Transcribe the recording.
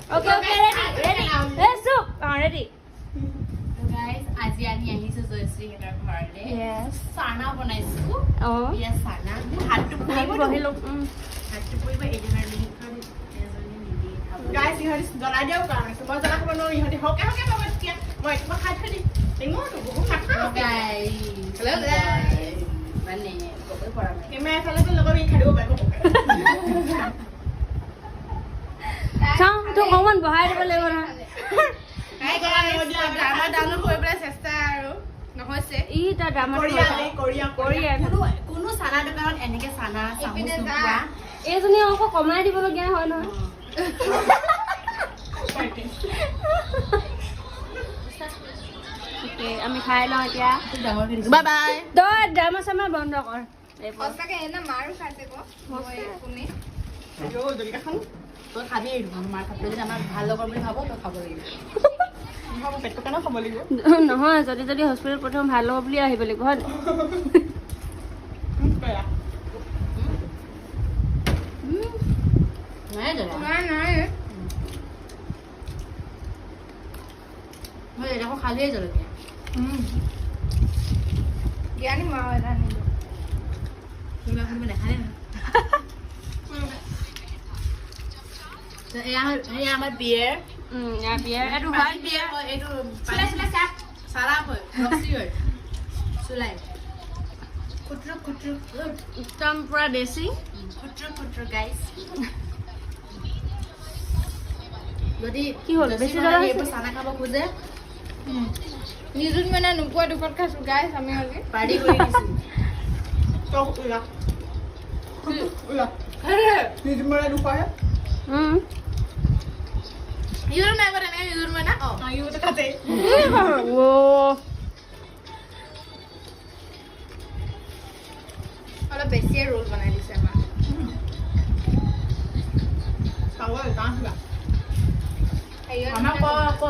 Okay, ready. Let's do. Ready. Guys, আজি আমি আহিছো জয়শ্ৰী হেতৰ ঘৰলে। Yes. সানা বনাইছো। Oh. Yes, সানা। হাতটো পুৰিব বহিলো। হাতটো পুৰিব এদিনৰ লিংকখন এজনী নিদি খাব। গাইস ইহঁতি জ্বলাই দিয়ক কাৰণ মই জ্বলা খাব নোৱাৰো ইহঁতি হকে হকে পাব এতিয়া মই একবা খাই থৈ দিম টেঙৰটো বহুত নাখাওঁ গাইস। হেল্ল' গাইস মানে কবে পৰা নাই। কেমেৰা ফালে লগৰ ই খাই দিব পাৰিব চাওঁ তো অকমান বহাই দিব লাগিব নহয় আমাৰ ডাউনলোড কৰিবলৈ চেষ্টা আৰু নহৈছে ই তাৰ ড্ৰামা কোৰিয়া কোনো সানা দোকানত এনেকে সানা চামুচ নোপোৱা। এইজনী আকৌ কমাই দিবলগীয়া হয় নহয় অ'কে আমি খাই লওঁ এতিয়া বাই বাই তই ড্ৰামা চামা বন্ধ কৰ সঁচাকে এনে মাৰো খাইছে ক মই কোনে জলকা খাওঁ তই খাবি মাৰ খাবি যদি আমাৰ ভাল লগৰ বুলি ভাব তই খাব লাগিব পেটটো কাৰণে খাব লাগিব নহয় যদি হস্পিটেল প্ৰথম ভাল হ'ব বুলি আহিব লাগিব হয় নাই দাদা নাই মই এটাকো খালিয়ে জলকীয়া জ্ঞানী মা এটা নিলো কোনোবা নাখালে না এয়া আমাৰ বিয়েৰ এইটো হোৱাইট বিয়েৰ হয় এইটো চাৰাপ হয় লস্সি হয় চুলাই খুটৰু একদম পুৰা দেশী খুটৰু গাইছ যদি কি হ'ল? বেছি জ্বলা হৈছে? এইবোৰ চানা খাব খোজে নিজুত মানে নোপোৱা দুখত খাইছো গাইছ আমি আজি পাৰ্টি কৰি দিছো নিজুত মৰা দুখৰ ইউৰ নাই কৰে এনেকে ইউৰ মানে ইউটো খাতে অলপ বেছিয়ে ৰোল বনাই দিছে আমাৰ চাব টান কিবা আমাৰ ক